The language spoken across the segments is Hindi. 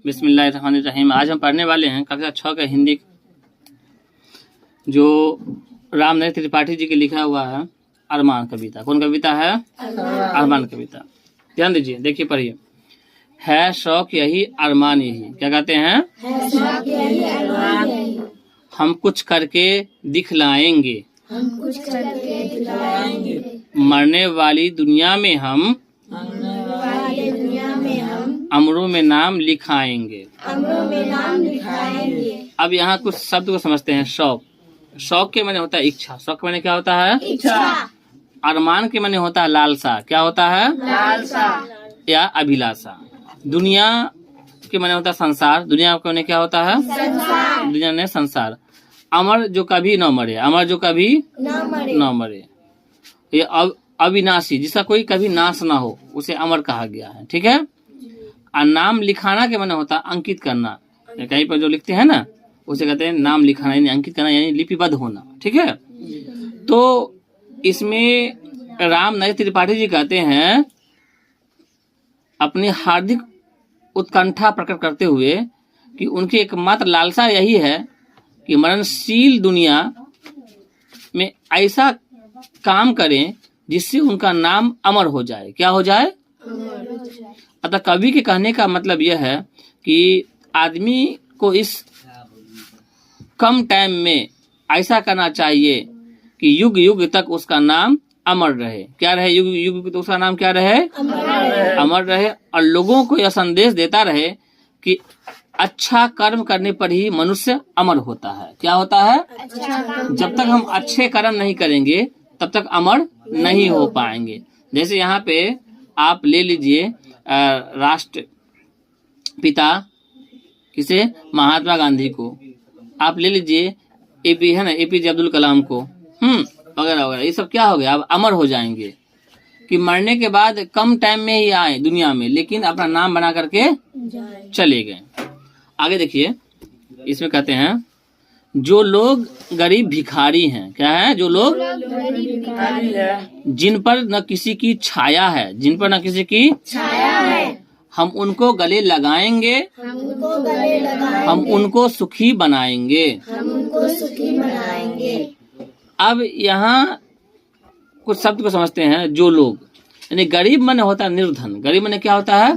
बिस्मिल्लाहिर्रहमानिर्रहीम। आज हम पढ़ने वाले हैं कक्षा 6 का हिंदी, जो राम नरेश त्रिपाठी जी के लिखा हुआ है अरमान कविता। कौन कविता है? अरमान कविता। ध्यान दीजिए, देखिए पढ़िए। है शौक यही अरमान यही, क्या कहते हैं? है शौक यही अरमान यही, हम कुछ करके दिखलाएंगे, हम कुछ करके दिखलाएंगे, मरने वाली दुनिया में हम वाली दुनिया में हम अमरों में नाम लिखाएंगे। अमरों में नाम लिखाएंगे। अब यहाँ कुछ शब्द को समझते हैं। शौक, शौक के माने होता है इच्छा। शौक के माने क्या होता है? इच्छा। अरमान के माने होता है लालसा। क्या होता है? लालसा या अभिलाषा। दुनिया के माने होता है संसार। दुनिया के माने क्या होता है? संसार। दुनिया ने संसार। अमर जो कभी न मरे, अमर जो कभी न मरे। ये अविनाशी, जिसका कोई कभी नाश ना हो, उसे अमर कहा गया है। ठीक है। और नाम लिखाना के माने होता है अंकित करना। कहीं पर जो लिखते हैं ना, उसे कहते हैं नाम लिखाना, यानी अंकित करना, यानी लिपिबद्ध होना। ठीक है। तो इसमें राम नरेश त्रिपाठी जी कहते हैं अपनी हार्दिक उत्कंठा प्रकट करते हुए कि उनकी एकमात्र लालसा यही है कि मरणशील दुनिया में ऐसा काम करें जिससे उनका नाम अमर हो जाए। क्या हो जाए? अतः कवि के कहने का मतलब यह है कि आदमी को इस कम टाइम में ऐसा करना चाहिए कि युग युग तक उसका नाम अमर रहे। क्या रहे? युग युग तक उसका नाम क्या रहे? अमर रहे। और लोगों को यह संदेश देता रहे कि अच्छा कर्म करने पर ही मनुष्य अमर होता है। क्या होता है? जब तक हम अच्छे कर्म नहीं करेंगे तब तक अमर नहीं हो पाएंगे। जैसे यहाँ पे आप ले लीजिए राष्ट्र पिता किसे? महात्मा गांधी को। आप ले लीजिए एपी है ना, एपीजे अब्दुल कलाम को, वगैरह वगैरह। ये सब क्या हो गया? अब अमर हो जाएंगे कि मरने के बाद कम टाइम में ही आए दुनिया में, लेकिन अपना नाम बना करके चले गए। आगे देखिए, इसमें कहते हैं जो लोग गरीब भिखारी हैं। क्या है? जो लोग भिखारी है, जिन पर न किसी की छाया है, जिन पर न किसी की छाया है, हम उनको गले लगाएंगे, हम उनको गले लगाएंगे, हम उनको सुखी बनाएंगे। हम उनको सुखी बनाएंगे। अब यहाँ कुछ शब्द को समझते हैं। जो लोग, यानी गरीब मन होता है निर्धन। गरीब मन क्या होता है?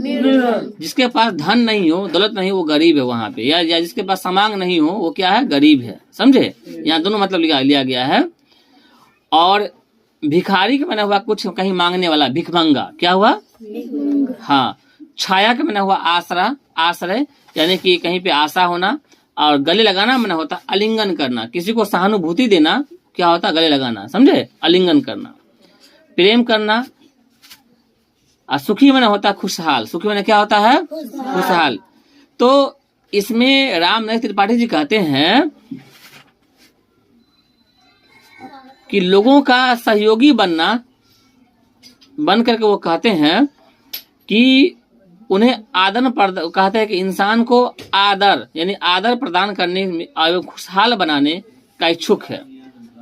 जिसके पास धन नहीं हो, दौलत नहीं हो, वो गरीब है वहां पे। या जिसके पास सामान नहीं हो, वो क्या है? गरीब है। समझे? यहाँ दोनों मतलब लिया गया है। और भिखारी का बना हुआ कुछ कहीं मांगने वाला, भिखमंगा। क्या हुआ? हाँ। छाया का बना हुआ आसरा, आश्रय, यानी कि कहीं पे आशा होना। और गले लगाना बना होता आलिंगन करना, किसी को सहानुभूति देना। क्या होता? गले लगाना। समझे? आलिंगन करना, प्रेम करना। और सुखी मन होता खुशहाल। सुखी मन क्या होता है? खुशहाल। तो इसमें राम नरेश त्रिपाठी जी कहते हैं कि लोगों का सहयोगी बनना, बन करके वो कहते हैं कि उन्हें आदर कहते हैं कि इंसान को आदर, यानी आदर प्रदान करने में, खुशहाल बनाने का इच्छुक है।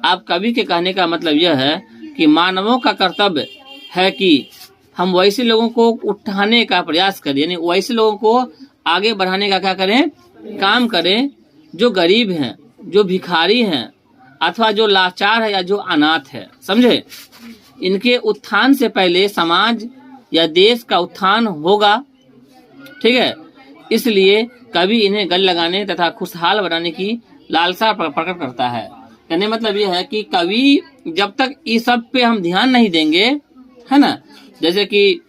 आप कवि के कहने का मतलब यह है कि मानवों का कर्तव्य है कि हम वैसे लोगों को उठाने का प्रयास करें, यानी वैसे लोगों को आगे बढ़ाने का क्या करें? काम करें जो गरीब हैं, जो भिखारी हैं, अथवा जो लाचार है या जो अनाथ है। समझे? इनके उत्थान से पहले समाज या देश का उत्थान होगा। ठीक है। इसलिए कवि इन्हें गले लगाने तथा खुशहाल बनाने की लालसा प्रकट करता है। कहने मतलब यह है कि कवि जब तक इस सब पे हम ध्यान नहीं देंगे, है ना, जैसे कि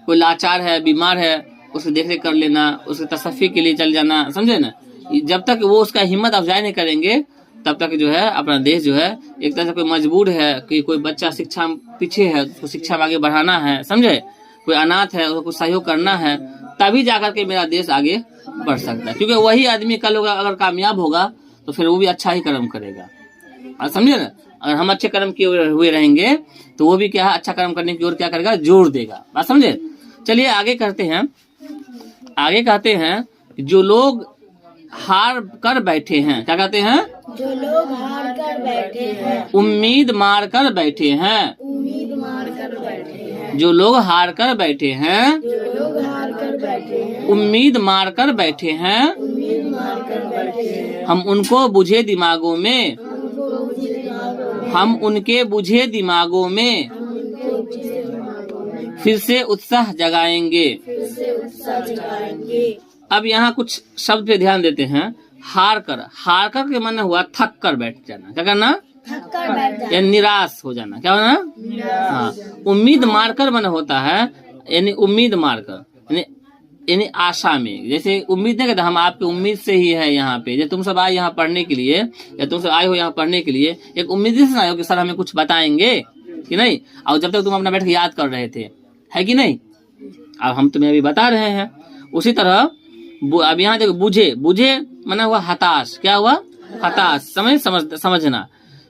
कोई लाचार है, बीमार है, उसकी देखरेख कर लेना, उसके तसफ़ी के लिए चल जाना। समझे ना? जब तक वो उसका हिम्मत अफजाई नहीं करेंगे तब तक जो है अपना देश जो है एक तरह से कोई मजबूर है कि कोई बच्चा शिक्षा पीछे है, उसको शिक्षा में आगे बढ़ाना है। समझे? कोई अनाथ है, उसको सहयोग करना है, तभी जाकर के मेरा देश आगे बढ़ सकता है। क्योंकि वही आदमी कल होगा अगर कामयाब होगा तो फिर वो भी अच्छा ही कर्म करेगा। समझे ना? अगर हम अच्छे कर्म किए हुए रहेंगे तो वो भी क्या है? अच्छा कर्म करने की ओर क्या करेगा? जोर देगा। बात समझे? चलिए आगे करते हैं। आगे कहते हैं जो लोग हार कर बैठे हैं। क्या कहते हैं? जो लोग हार कर बैठे हैं, उम्मीद मार कर बैठे हैं। उम्मीद मार कर बैठे हैं, जो लोग हार कर बैठे हैं, जो लोग हार कर बैठे हैं, उम्मीद मार कर बैठे हैं, उम्मीद मार कर बैठे हैं, हम उनको बुझे दिमागों में, हमको बुझे दिमागों में, हम उनके बुझे दिमागों में उनके बुझे दिमागों में फिर से उत्साह जगाएंगे। फिर से उत्साह जगाएंगे। अब यहाँ कुछ शब्द पे ध्यान देते हैं। हार कर के माने हुआ थक कर बैठ जाना, क्या करना, थक कर बैठ जाना, या निराश हो जाना, क्या होना। हाँ, उम्मीद मारकर माने होता है यानी उम्मीद मारकर यानी आशा में, जैसे उम्मीद नहीं कहते हम आपकी उम्मीद से ही है यहाँ पे, जैसे तुम सब आए यहाँ पढ़ने के लिए या तुम सब आए हो यहाँ पढ़ने के लिए एक उम्मीद से आए हो कि सर हमें कुछ बताएंगे कि नहीं, और जब तक तुम अपना बैठ के याद कर रहे थे, है कि नहीं। अब हम तुम्हें अभी बता रहे हैं। उसी तरह अब यहाँ देखो बुझे माना हुआ हताश, क्या हुआ, हताश, समझना।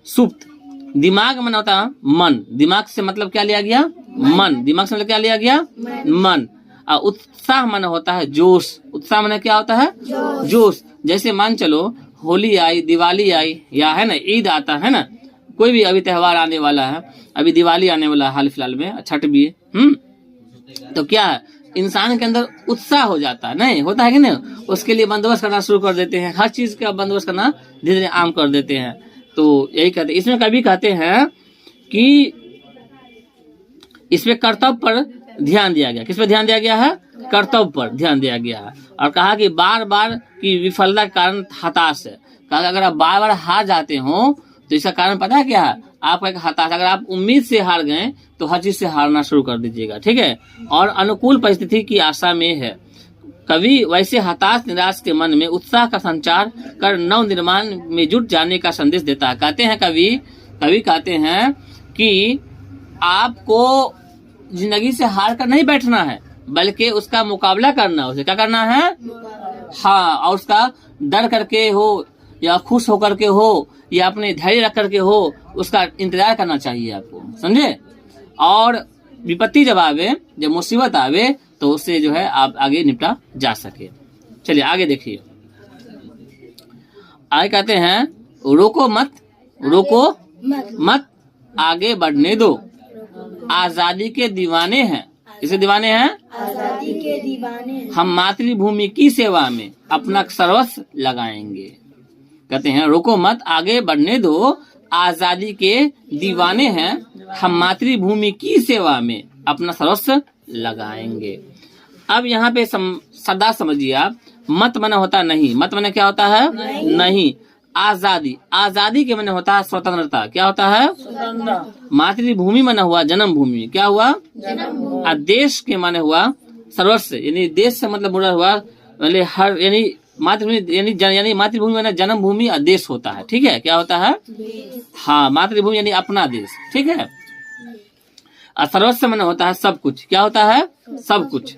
सुप्त दिमाग माना होता है मन, दिमाग से मतलब क्या लिया गया, मन, दिमाग से मतलब क्या लिया गया, मन। और उत्साह माना होता है जोश, उत्साह माना क्या होता है, जोश। जैसे मान चलो होली आई, दिवाली आई, या है ना ईद आता है ना, कोई भी अभी त्योहार आने वाला है, अभी दिवाली आने वाला है हाल फिलहाल में, छठ भी है, तो क्या है इंसान के अंदर उत्साह हो जाता है, नहीं होता है कि नहीं, उसके लिए बंदोबस्त करना शुरू कर देते हैं, हर चीज का बंदोबस्त करना धीरे धीरे आम कर देते हैं। तो यही कहते हैं, इसमें कभी कहते हैं कि इसमें कर्तव्य पर ध्यान दिया गया। किस पर ध्यान दिया गया है, कर्तव्य पर ध्यान दिया गया है। और कहा कि बार बार की विफलता के कारण हताश है। कहा अगर आप बार बार हार जाते हो तो इसका कारण पता है क्या है, आपका एक हताश, अगर आप उम्मीद से हार गए तो हर चीज से हारना शुरू कर दीजिएगा, ठीक है। और अनुकूल परिस्थिति की आशा में है। कवि वैसे हताश निराश के मन में उत्साह का संचार कर नव निर्माण में जुट जाने का संदेश देता है। कहते हैं कवि कहते हैं कि आपको जिंदगी से हार कर नहीं बैठना है, बल्कि उसका मुकाबला करना है। उसे क्या करना है, हाँ, और उसका डर करके हो या खुश होकर के हो या अपने धैर्य रख करके हो, उसका इंतजार करना चाहिए आपको, समझे। और विपत्ति जब आवे, जब मुसीबत आवे, तो उससे जो है आप आगे निपटा जा सके। चलिए आगे देखिए, आगे कहते हैं रोको मत आगे बढ़ने दो, आजादी के दीवाने हैं। किसे दीवाने हैं, आजादी के दीवाने हैं। हम मातृभूमि की सेवा में अपना सर्वस्व लगाएंगे। कहते हैं रोको मत आगे बढ़ने दो, आजादी के दीवाने हैं, हम मातृभूमि की सेवा में अपना सर्वस्व लगाएंगे। अब यहाँ पे सदा समझिए आप, मत मना होता नहीं, मत मना क्या होता है, नहीं। आजादी के मना होता है स्वतंत्रता, क्या होता है, मातृभूमि मना हुआ जन्म भूमि, क्या हुआ, जन्म। देश के माने हुआ सर्वस्व, यानी देश से मतलब बुरा हुआ हर, यानी मातृभूमि यानी मातृभूमि माना जन्म भूमि और देश होता है, ठीक है, क्या होता है, हाँ, मातृभूमि यानी अपना देश, ठीक है। और सर्वस्व माना होता है सब कुछ, क्या होता है, सब कुछ।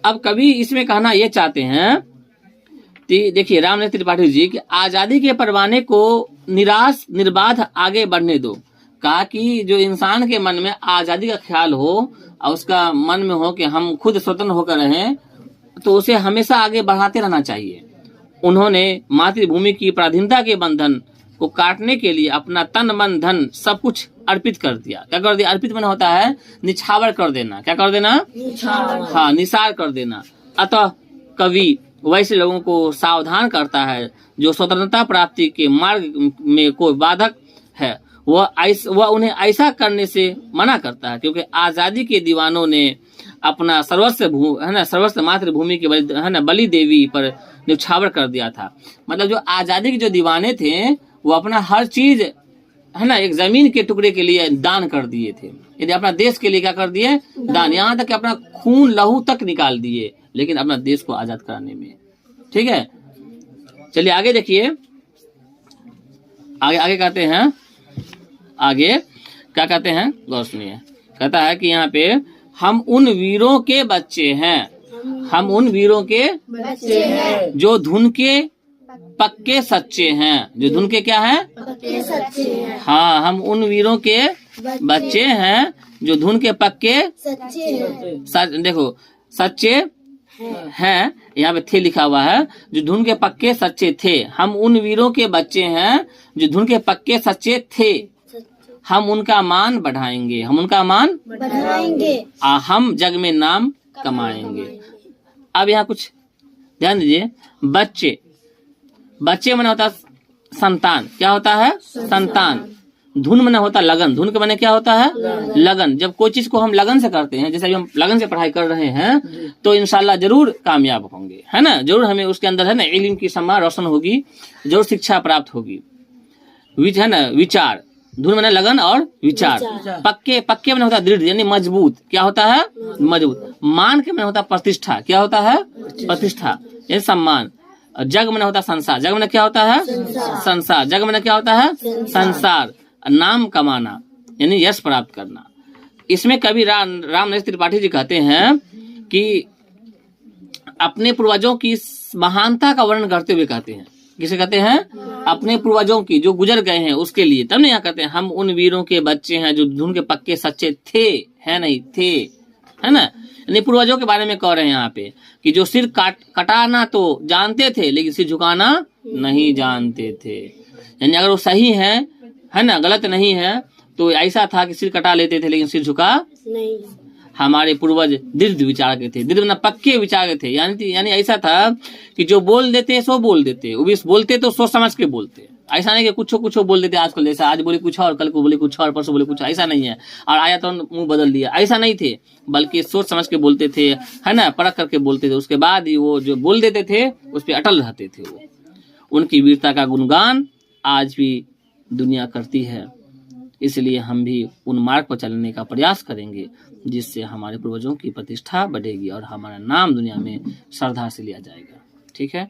अब कभी इसमें कहना ये चाहते हैं, देखिए रामनाथ त्रिपाठी जी कि आजादी के परवाने को निर्बाध आगे बढ़ने दो। कहा कि जो इंसान के मन में आजादी का ख्याल हो और उसका मन में हो कि हम खुद स्वतंत्र होकर रहें, तो उसे हमेशा आगे बढ़ाते रहना चाहिए। उन्होंने मातृभूमि की पराधीनता के बंधन को काटने के लिए अपना तन मन धन सब कुछ अर्पित कर दिया। क्या कर दिया, अर्पित मन होता है निछावर कर देना, क्या कर देना, हाँ, निसार कर देना। अतः कवि वैसे लोगों को सावधान करता है जो स्वतंत्रता प्राप्ति के मार्ग में कोई बाधक है, वह उन्हें ऐसा करने से मना करता है, क्योंकि आजादी के दीवानों ने अपना सर्वस्व मातृभूमि के बलि देवी पर न्यौछावर कर दिया था। मतलब जो आजादी के जो दीवाने थे वो अपना हर चीज एक जमीन के टुकड़े के लिए दान कर दिए थे, यदि अपना देश के लिए क्या कर दिए, दान, यहाँ तक कि अपना खून लहू तक निकाल दिए, लेकिन अपना देश को आजाद कराने में, ठीक है। चलिए आगे देखिए, आगे कहते हैं, आगे क्या कहते हैं, गौर सुनिए। कहता है कि यहाँ पे हम उन वीरों के बच्चे हैं, हम उन वीरों के बच्चे हैं जो धुन के पक्के सच्चे हैं, जो धुन के क्या है, पक्के सच्चे हैं। हाँ, हम उन वीरों के बच्चे हैं जो धुन के पक्के सच्चे हैं। देखो सच्चे हैं, यहाँ पे थे लिखा हुआ है, जो धुन के पक्के सच्चे थे। हम उन वीरों के बच्चे हैं जो धुन के पक्के सच्चे थे, हम उनका मान बढ़ाएंगे, हम उनका मान बढ़ाएंगे, हम जग में नाम कमाएंगे। अब यहाँ कुछ ध्यान दीजिए, बच्चे, बच्चे माने होता संतान, क्या होता है? संतान। धुन माने होता लगन, धुन के माने क्या होता है? लगन। जब कोई चीज को हम लगन से करते हैं, जैसे अभी हम लगन से पढ़ाई कर रहे हैं, तो इंशाल्लाह जरूर कामयाब होंगे, है ना। जरूर हमें उसके अंदर है ना इल्म की सम्मा रोशन होगी, जरूर शिक्षा प्राप्त होगी। है ना, विचार, धुन माने लगन और विचार। पक्के, पक्के माने होता दृढ़ यानी मजबूत, क्या होता है? मजबूत। मान के माने होता प्रतिष्ठा, क्या होता है? प्रतिष्ठा, ये सम्मान। जग माने होता संसार, जग माने क्या होता है? संसार। जग माने क्या होता है? संसार। नाम कमाना यानी यश प्राप्त करना। इसमें कवि राम नरेश त्रिपाठी जी कहते हैं कि अपने पूर्वजों की महानता का वर्णन करते हुए कहते हैं, किसे कहते हैं? अपने पूर्वजों की, जो गुजर गए हैं उसके लिए। तब नहीं यहाँ कहते हैं हम उन वीरों के बच्चे हैं जो धुन के पक्के सच्चे थे, है नहीं थे, है ना। यानी पूर्वजों के बारे में कह रहे हैं यहाँ पे कि जो सिर कटाना तो जानते थे लेकिन सिर झुकाना नहीं जानते थे। यानी अगर वो सही है ना, गलत नहीं है, तो ऐसा था कि सिर कटा लेते थे लेकिन सिर झुका नहीं। हमारे पूर्वज दृढ़ विचार के थे, दृढ़ पक्के विचार के थे। यानी ऐसा था कि जो बोल देते सो बोल देते, वो भी बोलते तो सोच समझ के बोलते। ऐसा नहीं कि कुछ बोल देते आजकल, जैसा आज बोले कुछ और, कल को बोले कुछ और, परसों बोले कुछ, ऐसा नहीं है। और आया तो मुंह बदल दिया, ऐसा नहीं थे, बल्कि सोच समझ के बोलते थे, है ना, परख करके बोलते थे। उसके बाद ही वो जो बोल देते थे उस पर अटल रहते थे। वो उनकी वीरता का गुणगान आज भी दुनिया करती है। इसलिए हम भी उन मार्ग पर चलने का प्रयास करेंगे जिससे हमारे पूर्वजों की प्रतिष्ठा बढ़ेगी और हमारा नाम दुनिया में श्रद्धा से लिया जाएगा। ठीक है।